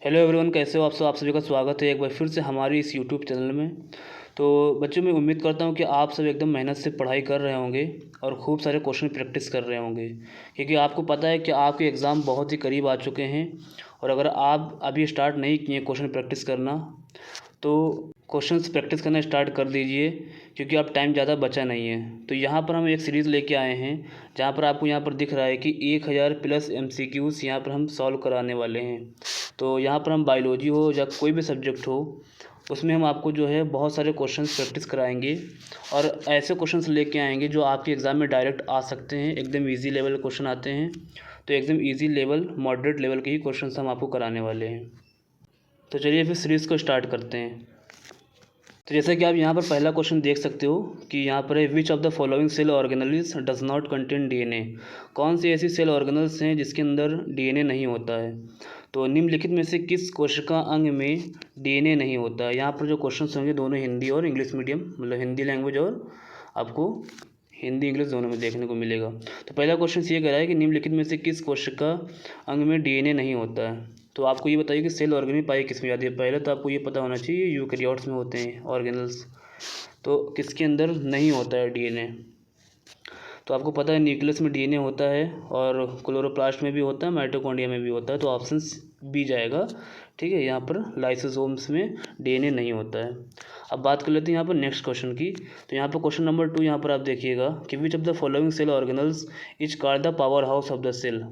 Hello everyone, कैसे हो आप सब। आप सभी का स्वागत है एक बार फिर से हमारी इस यूट्यूब चैनल में। तो बच्चों, मैं उम्मीद करता हूँ कि आप सब एकदम मेहनत से पढ़ाई कर रहे होंगे और खूब सारे क्वेश्चन प्रैक्टिस कर रहे होंगे, क्योंकि आपको पता है कि आपके एग्ज़ाम बहुत ही करीब आ चुके हैं। और अगर आप अभी स्टार्ट नहीं किए क्वेश्चन प्रैक्टिस करना, तो क्वेश्चंस प्रैक्टिस करना स्टार्ट कर दीजिए, क्योंकि अब टाइम ज़्यादा बचा नहीं है। तो यहाँ पर हम एक सीरीज़ लेके आए हैं, जहाँ पर आपको यहाँ पर दिख रहा है कि 1000 प्लस MCQs यहाँ पर हम सॉल्व कराने वाले हैं। तो यहाँ पर हम बायोलॉजी हो या कोई भी सब्जेक्ट हो, उसमें हम आपको जो है बहुत सारे क्वेश्चंस प्रैक्टिस कराएंगे और ऐसे क्वेश्चंस लेके आएंगे जो आपके एग्ज़ाम में डायरेक्ट आ सकते हैं। एकदम इजी लेवल क्वेश्चन आते हैं, तो एकदम इजी लेवल, मॉडरेट लेवल के ही क्वेश्चंस हम आपको कराने वाले हैं। तो चलिए फिर सीरीज़ को स्टार्ट करते हैं। तो जैसा कि आप यहाँ पर पहला क्वेश्चन देख सकते हो कि यहाँ पर है, which of the following cell organelles does not contain DNA। कौन सी ऐसी सेल ऑर्गेनल्स हैं जिसके अंदर DNA नहीं होता है। तो निम्नलिखित में से किस कोशिका अंग में DNA नहीं होता है। यहाँ पर जो क्वेश्चन होंगे दोनों हिंदी और इंग्लिश मीडियम, मतलब हिंदी लैंग्वेज और आपको हिंदी इंग्लिश दोनों में देखने को मिलेगा। तो पहला क्वेश्चन ये कह रहा है कि निम्नलिखित में से किस कोशिका अंग में DNA नहीं होता है। तो आपको ये बताइए कि सेल ऑर्गेनल पाई किस में जाती है। पहले तो आपको ये पता होना चाहिए यूकैरियोट्स में होते हैं ऑर्गेनल्स, तो किसके अंदर नहीं होता है DNA। तो आपको पता है न्यूक्लियस में DNA होता है और क्लोरोप्लास्ट में भी होता है, माइटोकॉन्ड्रिया में भी होता है। तो ऑप्शन बी जाएगा, ठीक है। यहाँ पर लाइसोसोम्स में DNA नहीं होता है। अब बात कर लेते हैं यहाँ पर नेक्स्ट क्वेश्चन की। तो यहाँ पर क्वेश्चन नंबर 2 यहाँ पर आप देखिएगा कि which of the following cell organelles is called the powerhouse of the cell.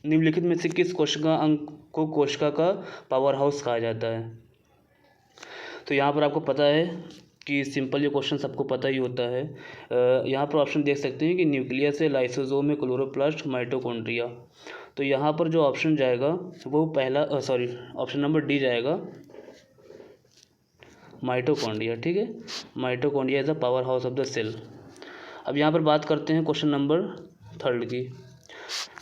निम्नलिखित में से किस कोशिका अंग को कोशिका का पावर हाउस कहा जाता है। तो यहाँ पर आपको पता है कि सिंपल ये क्वेश्चन सबको पता ही होता है। यहाँ पर ऑप्शन देख सकते हैं कि न्यूक्लियस है, लाइसोसोम है, क्लोरोप्लास्ट, माइटोकॉन्ड्रिया। तो यहाँ पर जो ऑप्शन जाएगा वो पहला ऑप्शन नंबर डी जाएगा, माइटोकॉन्ड्रिया, ठीक है। Mitochondria is the powerhouse of the cell. अब यहाँ पर बात करते हैं क्वेश्चन नंबर 3 की।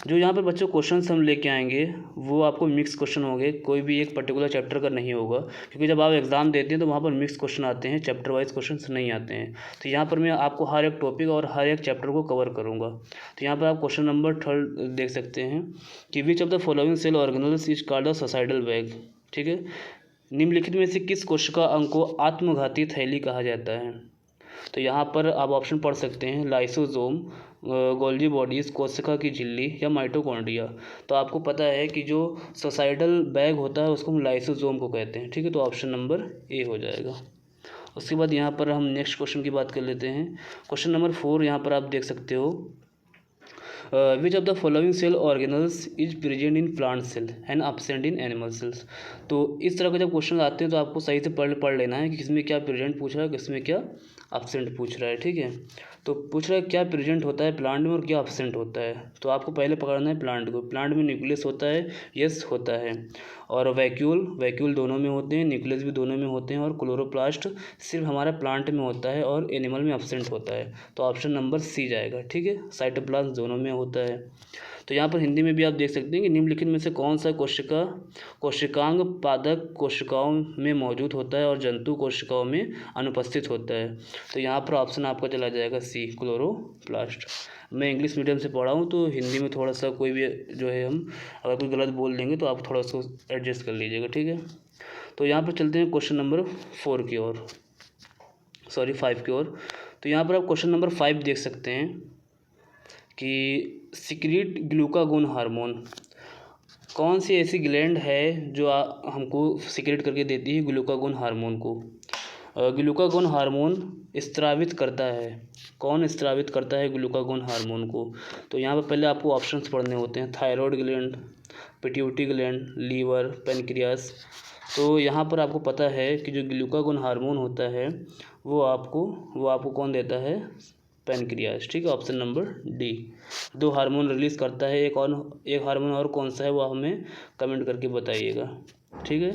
जो यहाँ पर बच्चों क्वेश्चंस हम लेके आएंगे वो आपको मिक्स क्वेश्चन होंगे, कोई भी एक पर्टिकुलर चैप्टर का नहीं होगा, क्योंकि जब आप एग्ज़ाम देते हैं तो वहाँ पर मिक्स क्वेश्चन आते हैं, चैप्टर वाइज क्वेश्चंस नहीं आते हैं। तो यहाँ पर मैं आपको हर एक टॉपिक और हर एक चैप्टर को कवर करूँगा। तो यहाँ पर आप क्वेश्चन नंबर 3 देख सकते हैं कि which of the following cell organelles is called the suicidal bag, ठीक है। निम्नलिखित में से किस कोशिका अंग को आत्मघाती थैली कहा जाता है। तो यहाँ पर आप ऑप्शन पढ़ सकते हैं, लाइसोसोम, गोल्जी बॉडीज़, कोशिका की झिल्ली या माइटोकॉन्ड्रिया। तो आपको पता है कि जो सोसाइटल बैग होता है उसको हम लाइसोसोम को कहते हैं, ठीक है। तो ऑप्शन नंबर ए हो जाएगा। उसके बाद यहाँ पर हम नेक्स्ट क्वेश्चन की बात कर लेते हैं। क्वेश्चन नंबर 4 यहाँ पर आप देख सकते हो, which of the following cell organelles is present in plant cell and absent in animal cells. तो इस तरह के जब क्वेश्चन आते हैं तो आपको सही से पढ़ लेना है कि किसमें क्या प्रेजेंट पूछ रहा है, किसमें क्या absent पूछ रहा है, ठीक है। तो पूछ रहा है क्या प्रेजेंट होता है प्लांट में और क्या absent होता है। तो आपको पहले पकड़ना है प्लांट को। प्लांट में न्यूक्लियस होता है, यस होता है, और वैक्यूल दोनों में होते हैं, न्यूक्लियस भी दोनों में होते हैं, और क्लोरोप्लास्ट सिर्फ हमारा प्लांट में होता है और एनिमल में absent होता है। तो ऑप्शन नंबर सी जाएगा, ठीक है। साइटोप्लाज्म दोनों में होता है। तो यहाँ पर हिंदी में भी आप देख सकते हैं कि निम्नलिखित में से कौन सा कोशिकांग पादक कोशिकाओं में मौजूद होता है और जंतु कोशिकाओं में अनुपस्थित होता है। तो यहाँ पर ऑप्शन आपका चला जाएगा सी, क्लोरोप्लास्ट। मैं इंग्लिश मीडियम से पढ़ा हूँ तो हिंदी में थोड़ा सा कोई भी जो है हम अगर कोई गलत बोल देंगे तो आप थोड़ा सा एडजस्ट कर लीजिएगा, ठीक है। तो यहाँ पर चलते हैं क्वेश्चन नंबर 5 की ओर। तो यहाँ पर आप क्वेश्चन नंबर 5 देख सकते हैं कि सिक्रीट ग्लूकागोन हार्मोन। कौन सी ऐसी ग्लैंड है जो हमको सिक्रेट करके देती है ग्लूकागोन हार्मोन को। ग्लूकागोन हार्मोन स्त्रावित करता है, कौन स्त्रावित करता है ग्लूकागोन हार्मोन को। तो यहाँ पर पहले आपको ऑप्शंस पढ़ने होते हैं, thyroid gland, pituitary gland, liver, pancreas. तो यहाँ पर आपको पता है कि जो ग्लूकागोन हार्मोन होता है वो आपको कौन देता है, पेनक्रियास, ठीक है। Option number D. 2 hormone release करता है, एक हार्मोन और कौन सा है वो हमें कमेंट करके बताइएगा, ठीक है।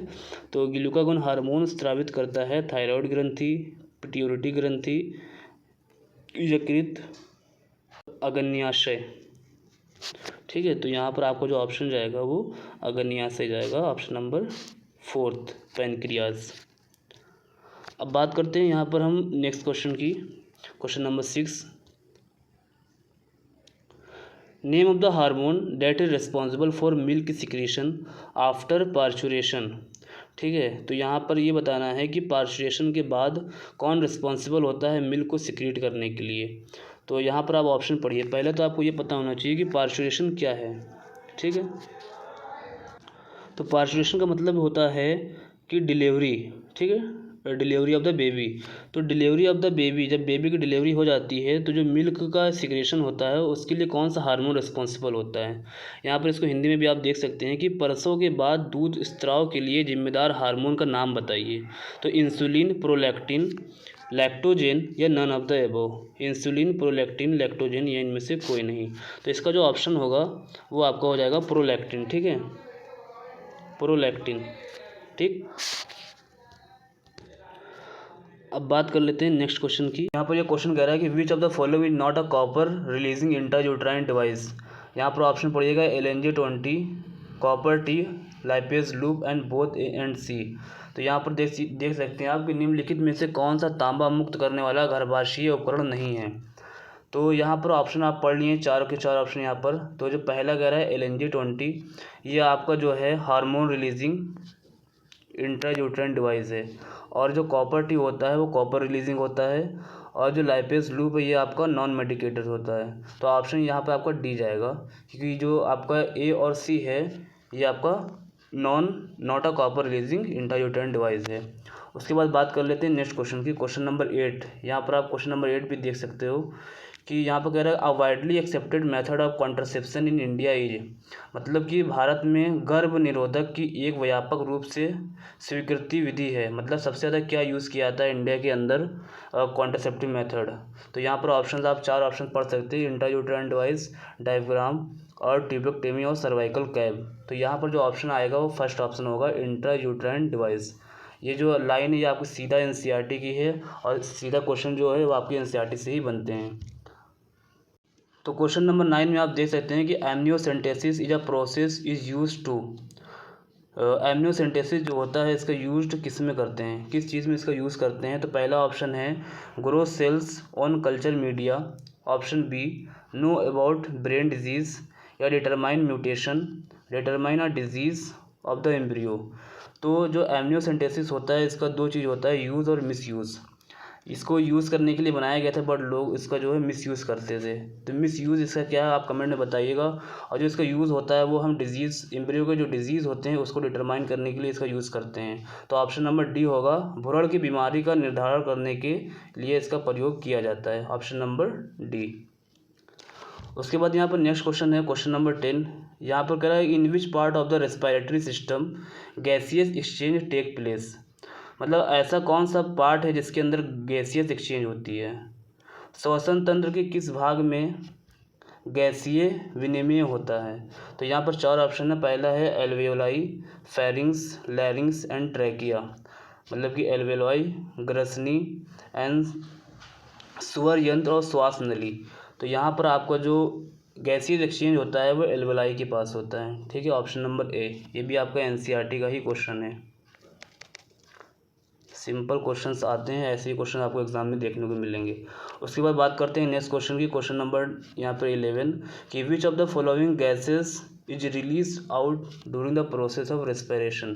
तो ग्लूकागोन हार्मोन स्रावित करता है थायराइड ग्रंथि, पिट्यूटरी ग्रंथि, यकृत, अग्न्याशय, ठीक है। तो यहाँ पर आपको जो ऑप्शन जाएगा वो अग्न्याशय जाएगा, ऑप्शन नंबर 4, पेनक्रियास। अब बात करते हैं यहाँ पर हम नेक्स्ट क्वेश्चन की, question number 6। Name of the hormone that is responsible for milk secretion after parturition. ठीक है, तो यहाँ पर ये बताना है कि पार्चुरेशन के बाद कौन रिस्पॉन्सिबल होता है मिल्क को सिक्रीट करने के लिए। तो यहाँ पर आप ऑप्शन पढ़िए। पहले तो आपको ये पता होना चाहिए कि पार्चुरेशन क्या है। ठीक है, तो पार्चुरेशन का मतलब होता है कि डिलीवरी। ठीक है, डिलीवरी ऑफ द बेबी। तो डिलीवरी ऑफ द बेबी, जब बेबी की डिलीवरी हो जाती है तो जो मिल्क का सिक्रेशन होता है उसके लिए कौन सा हार्मोन रिस्पॉन्सिबल होता है। यहाँ पर इसको हिंदी में भी आप देख सकते हैं कि प्रसव के बाद दूध स्त्राव के लिए जिम्मेदार हार्मोन का नाम बताइए। तो इंसुलिन, प्रोलैक्टिन, लैक्टोजेन या none of the above. Insulin, prolactin, lactogen या इनमें से कोई नहीं। तो इसका जो ऑप्शन होगा वो आपका हो जाएगा प्रोलैक्टिन। ठीक है, प्रोलैक्टिन। ठीक, अब बात कर लेते हैं नेक्स्ट क्वेश्चन की। यहाँ पर ये क्वेश्चन कह रहा है कि which of the following is not a copper releasing intrauterine device. यहाँ पर ऑप्शन पड़िएगा LNG20, copper T, Lippes loop and both A and C. तो यहाँ पर देख सकते हैं आप कि निम्नलिखित में से कौन सा तांबा मुक्त करने वाला गर्भाशयीय उपकरण नहीं है। तो यहाँ पर ऑप्शन आप पढ़ लिए, चारों के चार ऑप्शन यहाँ पर। तो जो पहला कह रहा है LNG20, ये आपका जो है हार्मोन रिलीजिंग इंट्रायूट्राइन डिवाइस है। और जो कॉपर टी होता है वो कॉपर रिलीजिंग होता है। और जो लाइपेज लूप है ये आपका नॉन मेडिकेटेड होता है। तो ऑप्शन यहाँ पे आपका डी जाएगा, क्योंकि जो आपका ए और सी है ये आपका not a copper releasing intrauterine device है। उसके बाद बात कर लेते हैं नेक्स्ट क्वेश्चन की। क्वेश्चन नंबर 8, यहाँ पर आप क्वेश्चन नंबर 8 भी देख सकते हो कि यहाँ पर कह रहा है a widely accepted method of contraception in India is. मतलब कि भारत में गर्भ निरोधक की एक व्यापक रूप से स्वीकृति विधि है। मतलब सबसे ज़्यादा क्या यूज़ किया जाता है इंडिया के अंदर कॉन्ट्रासेप्टिव मेथड। तो यहाँ पर ऑप्शन आप चार ऑप्शन पढ़ सकते हैं, इंट्रायूट्राइन डिवाइस, डायफ्राम और ट्यूबेक्टमी और सर्वाइकल कैप। तो यहाँ पर जो ऑप्शन आएगा वो फर्स्ट ऑप्शन होगा, इंट्रायूट्राइन डिवाइस। ये जो लाइन है ये आपकी सीधा NCERT की है और सीधा क्वेश्चन जो है वो आपकी NCERT से ही बनते हैं। तो क्वेश्चन नंबर 9 में आप देख सकते हैं कि amniocentesis is a process is use to. Amniocentesis जो होता है इसका यूज किस में करते हैं, किस चीज़ में इसका यूज़ करते हैं। तो पहला ऑप्शन है grow cells on culture media, option B know about brain disease, या determine mutation, determine a disease of the embryo. तो जो एमनियोसेंटेसिस होता है इसका दो चीज़ होता है, यूज़ और मिसयूज़। इसको यूज़ करने के लिए बनाया गया था बट लोग इसका जो है मिसयूज़ करते थे। तो मिसयूज़ इसका क्या है आप कमेंट में बताइएगा। और जो इसका यूज़ होता है वो हम डिजीज़, एम्ब्रियो के जो डिजीज़ होते हैं उसको डिटरमाइन करने के लिए इसका यूज़ करते हैं। तो ऑप्शन नंबर डी होगा, भ्रूण की बीमारी का निर्धारण करने के लिए इसका प्रयोग किया जाता है, ऑप्शन नंबर डी। उसके बाद यहाँ पर नेक्स्ट क्वेश्चन है क्वेश्चन नंबर 10। यहाँ पर कह रहा है in which part of the respiratory system gaseous exchange take place. मतलब ऐसा कौन सा पार्ट है जिसके अंदर गैसियस एक्सचेंज होती है। श्वसन तंत्र के किस भाग में गैसीय विनिमय होता है। तो यहाँ पर चार ऑप्शन है। पहला है एल्वेओलाई, फेरिंग्स, लैरिंग्स एंड ट्रैकिया। मतलब कि एल्वेओलाई, ग्रसनी एंड स्वर यंत्र और श्वास नली। तो यहाँ पर आपका जो गैसीय एक्सचेंज होता है वो एल्वेओलाई के पास होता है। ठीक है, ऑप्शन नंबर ए। ये भी आपका NCERT का ही क्वेश्चन है। सिंपल क्वेश्चंस आते हैं, ऐसे ही क्वेश्चन आपको एग्जाम में देखने को मिलेंगे। उसके बाद बात करते हैं नेक्स्ट क्वेश्चन की। क्वेश्चन नंबर यहाँ पर 11 कि which of the following gases is release out during the process of respiration.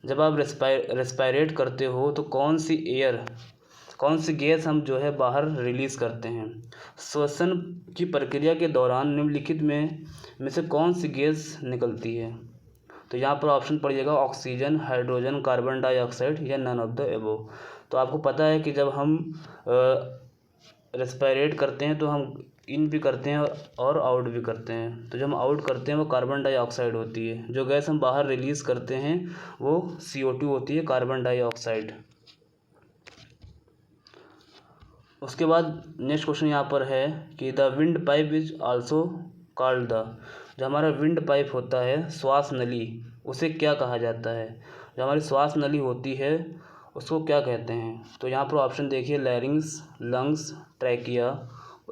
जब आप रेस्पायरेट करते हो तो कौन सी गैस हम जो है बाहर रिलीज़ करते हैं। श्वसन की प्रक्रिया के दौरान निम्नलिखित में से कौन सी गैस निकलती है। तो यहाँ पर ऑप्शन पड़िएगा ऑक्सीजन, हाइड्रोजन, कार्बन डाइऑक्साइड या नन ऑफ द एबोव। तो आपको पता है कि जब हम रेस्पायरेट करते हैं तो हम इन भी करते हैं और आउट भी करते हैं। तो जब हम आउट करते हैं वो कार्बन डाइऑक्साइड होती है। जो गैस हम बाहर रिलीज़ करते हैं वो CO2 होती है, कार्बन डाइऑक्साइड। उसके बाद नेक्स्ट क्वेश्चन यहाँ पर है कि the wind pipe is also called the. जो हमारा विंड पाइप होता है, श्वास नली, उसे क्या कहा जाता है। जो हमारी श्वास नली होती है उसको क्या कहते हैं। तो यहाँ पर ऑप्शन देखिए, लैरिंग्स, लंग्स, ट्रैकिया,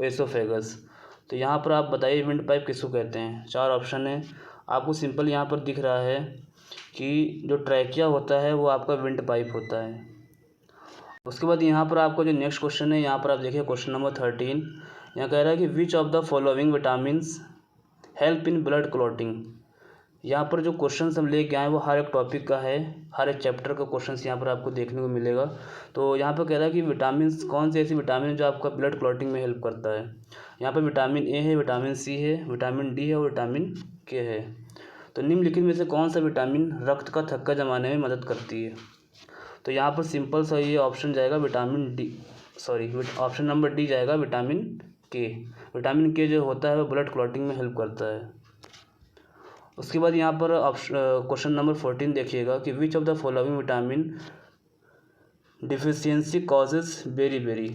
एसोफेगस। तो यहाँ पर आप बताइए विंड पाइप किसको कहते हैं। चार ऑप्शन है। आपको सिंपल यहाँ पर दिख रहा है कि जो ट्रैकिया होता है वो आपका विंड पाइप होता है। उसके बाद यहाँ पर आपका जो नेक्स्ट क्वेश्चन है यहाँ पर आप देखिए क्वेश्चन नंबर 13। यहाँ कह रहा है कि which of the following vitamins help in blood clotting. यहाँ पर जो क्वेश्चन हम लेके आए वो हर एक टॉपिक का है, हर एक चैप्टर का क्वेश्चन यहाँ पर आपको देखने को मिलेगा। तो यहाँ पर कह रहा है कि विटामिन कौन सी ऐसी विटामिन है जो आपका ब्लड क्लॉटिंग में हेल्प करता है। यहाँ पर विटामिन ए है, विटामिन सी है, विटामिन डी है और विटामिन के है। तो निम्नलिखित में से कौन सा विटामिन रक्त का थक्का जमाने में मदद करती है। तो यहाँ पर सिंपल सा ये ऑप्शन जाएगा vitamin D, sorry option number D जाएगा विटामिन के। विटामिन के जो होता है वो ब्लड क्लॉटिंग में हेल्प करता है। उसके बाद यहाँ पर क्वेश्चन नंबर 14 देखिएगा कि which of the following vitamin deficiency causes beri.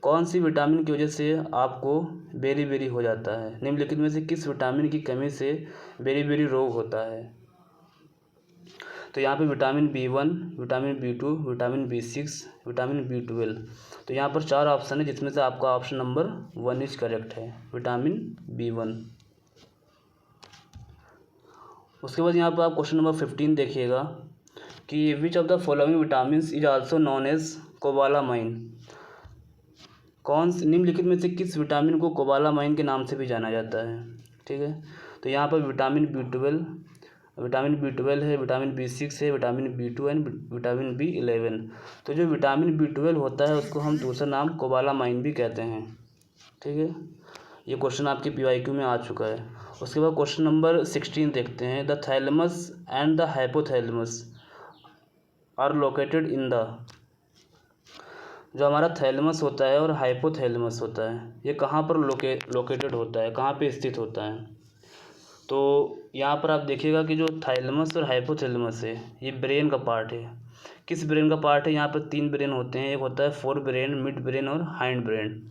कौन सी विटामिन की वजह से आपको बेरी हो जाता है। निम्नलिखित में से किस विटामिन की कमी से बेरी रोग होता है। तो यहाँ पे vitamin B1, vitamin B2, vitamin B6, vitamin B12। तो यहाँ पर 4 ऑप्शन है जिसमें से आपका ऑप्शन नंबर 1 इज करेक्ट है, विटामिन B1। उसके बाद यहाँ पर आप क्वेश्चन नंबर 15 देखिएगा कि which of the following vitamins is also known as cobalamin. निम्नलिखित में से किस विटामिन को कोबालामाइन के नाम से भी जाना जाता है। ठीक है, तो यहाँ पर विटामिन B12 है, विटामिन B6 है, vitamin B2 and vitamin B11। तो जो विटामिन B12 होता है उसको हम दूसरा नाम कोबालामाइन भी कहते हैं। ठीक है, ये क्वेश्चन आपके PYQ में आ चुका है। उसके बाद क्वेश्चन नंबर 16 देखते हैं। The thalamus and the hypothalamus are located in the. जो हमारा थैलेमस होता है और हाइपोथैलेमस होता है ये कहाँ पर लोकेटेड होता है, कहाँ पे स्थित होता है। तो यहाँ पर आप देखिएगा कि जो थैलेमस और हाइपोथैलेमस है ये ब्रेन का पार्ट है। किस ब्रेन का पार्ट है। यहाँ पर 3 ब्रेन होते हैं, एक होता है फोर ब्रेन, मिड ब्रेन और hind brain.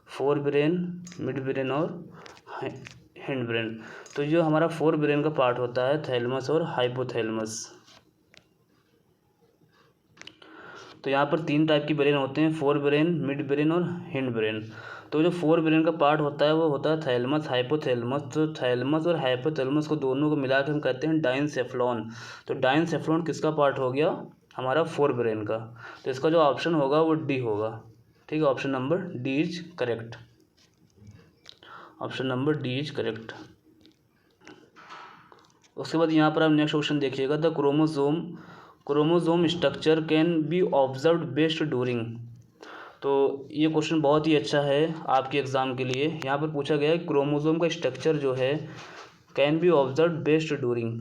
Fore brain, mid brain और हाइंड ब्रेन। तो जो हमारा फोर ब्रेन का पार्ट होता है थैलेमस और हाइपोथैलेमस। तो यहाँ पर 3 टाइप की ब्रेन होते हैं, फोर ब्रेन, मिड ब्रेन और हिंड ब्रेन। तो जो फोर ब्रेन का पार्ट होता है वो होता है थैलेमस, हाइपोथैलेमस। तो थैलेमस और हाइपोथैलेमस को दोनों को मिला के हम कहते हैं डाइनसेफ्लॉन। तो डाइनसेफ्लॉन किसका पार्ट हो गया, हमारा फोर ब्रेन का। तो इसका जो ऑप्शन होगा वो डी होगा। ठीक है, option number D is correct, option number D is correct. उसके बाद यहाँ पर आप नेक्स्ट क्वेश्चन देखिएगा। The chromosome structure can be observe best during. तो ये क्वेश्चन बहुत ही अच्छा है आपके एग्ज़ाम के लिए। यहाँ पर पूछा गया है क्रोमोसोम का स्ट्रक्चर जो है can be observe best during,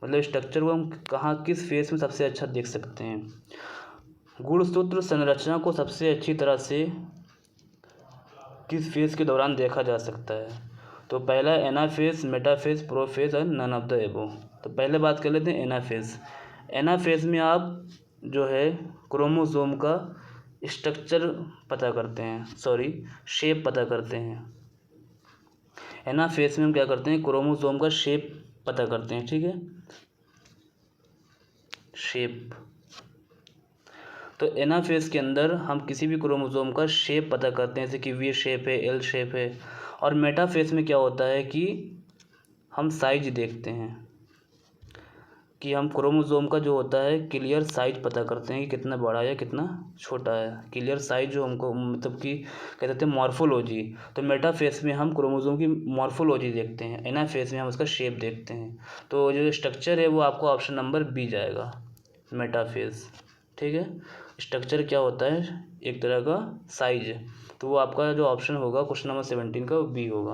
मतलब स्ट्रक्चर को हम कहाँ किस फेज में सबसे अच्छा देख सकते हैं। गुणसूत्र संरचना को सबसे अच्छी तरह से किस फेज के दौरान देखा जा सकता है। तो पहला एनाफेज, मेटाफेज, प्रोफेज और नन ऑफ द एबोव। तो पहले बात कर लेते हैं एनाफेज। एनाफेज में आप जो है क्रोमोसोम का स्ट्रक्चर पता करते हैं, सॉरी शेप पता करते हैं। एनाफेज में हम क्या करते हैं, क्रोमोसोम का शेप पता करते हैं। ठीक है, शेप। तो एनाफेज के अंदर हम किसी भी क्रोमोसोम का शेप पता करते हैं, जैसे कि वी शेप है, एल शेप है। और मेटाफेज में क्या होता है कि हम साइज देखते हैं, कि हम क्रोमोसोम का जो होता है क्लियर साइज पता करते हैं कि कितना बड़ा है या कितना छोटा है। क्लियर साइज जो हमको मतलब कि कहते हैं मॉर्फोलॉजी। तो मेटाफेज में हम क्रोमोसोम की मॉर्फोलॉजी देखते हैं, एनाफेज में हम उसका शेप देखते हैं। तो जो स्ट्रक्चर है वो आपको ऑप्शन नंबर बी जाएगा, मेटाफेज। ठीक है, स्ट्रक्चर क्या होता है, एक तरह का साइज। तो वो आपका जो ऑप्शन होगा क्वेश्चन नंबर 17 का वो बी होगा।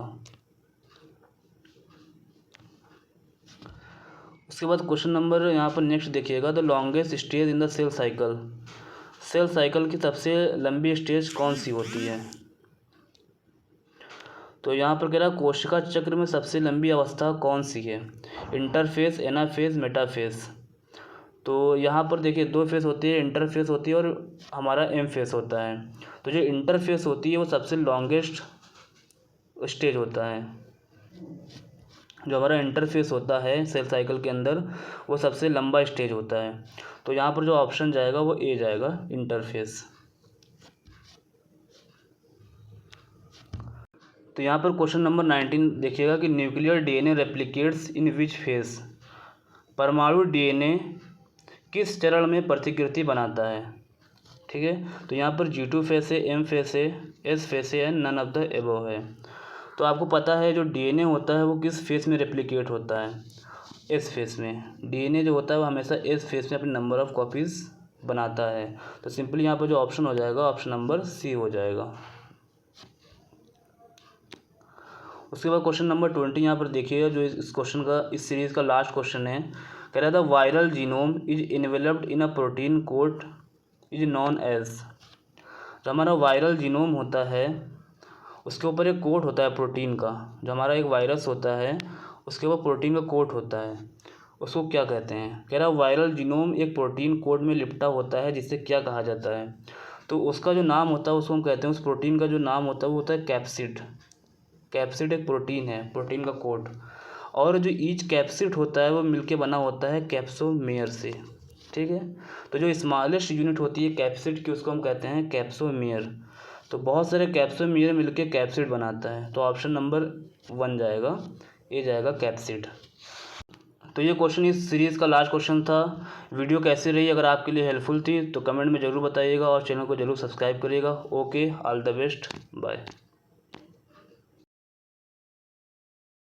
उसके बाद क्वेश्चन नंबर यहाँ पर नेक्स्ट देखिएगा। The longest stage in the cell cycle. Cell cycle की सबसे लंबी स्टेज कौन सी होती है। तो यहाँ पर कह रहा है कोशिका चक्र में सबसे लंबी अवस्था कौन सी है। Interphase, anaphase, metaphase. तो यहाँ पर देखिए 2 फेज होती है, इंटरफेज होती है और हमारा एम फेज होता है। तो जो इंटरफेज होती है वो सबसे लॉन्गेस्ट स्टेज होता है। जो हमारा इंटरफेस होता है सेल साइकिल के अंदर वो सबसे लंबा स्टेज होता है। तो यहाँ पर जो ऑप्शन जाएगा वो ए जाएगा, इंटरफेस। तो यहाँ पर क्वेश्चन नंबर 19 देखिएगा कि nuclear DNA replicates in which phase. परमाणु डीएनए किस चरण में प्रतिकृति बनाता है। ठीक है, तो यहाँ पर G2 फेज है, M फेज है, S फेज है, नन ऑफ द एबोव है। तो आपको पता है जो डीएनए होता है वो किस फेस में रेप्लिकेट होता है, एस फेस में। डीएनए जो होता है वो हमेशा एस फेस में अपने नंबर ऑफ़ कॉपीज़ बनाता है। तो सिंपली यहाँ पर जो ऑप्शन हो जाएगा ऑप्शन नंबर सी हो जाएगा। उसके बाद क्वेश्चन नंबर 20 यहाँ पर देखिएगा, जो इस क्वेश्चन का इस सीरीज़ का लास्ट क्वेश्चन है। कह रहा था viral genome is enveloped in a protein coat is known as. जो हमारा वायरल जीनोम होता है उसके ऊपर एक कोट होता है प्रोटीन का। जो हमारा एक वायरस होता है उसके ऊपर प्रोटीन का कोट होता है, उसको क्या कहते हैं। कह रहा वायरल जीनोम एक प्रोटीन कोट में लिपटा होता है, जिससे क्या कहा जाता है। तो उसका जो नाम होता है उसको हम कहते हैं, उस प्रोटीन का जो नाम होता है वो होता है कैप्सिड। कैप्सिड एक प्रोटीन है, प्रोटीन का कोट। और जो ईच कैप्सिड होता है वो मिलके बना होता है कैप्सोमेयर से, ठीक है। तो जो स्मॉलेस्ट यूनिट होती है कैप्सिड की उसको हम कहते हैं कैप्सोमेयर। तो बहुत सारे कैप्सोमेयर मिलके कैप्सिड बनाता है। तो ऑप्शन नंबर 1 जाएगा, ये जाएगा कैप्सिड। तो ये क्वेश्चन इस सीरीज़ का लास्ट क्वेश्चन था। वीडियो कैसी रही, अगर आपके लिए हेल्पफुल थी तो कमेंट में ज़रूर बताइएगा और चैनल को ज़रूर सब्सक्राइब करिएगा। Okay, all the best, bye.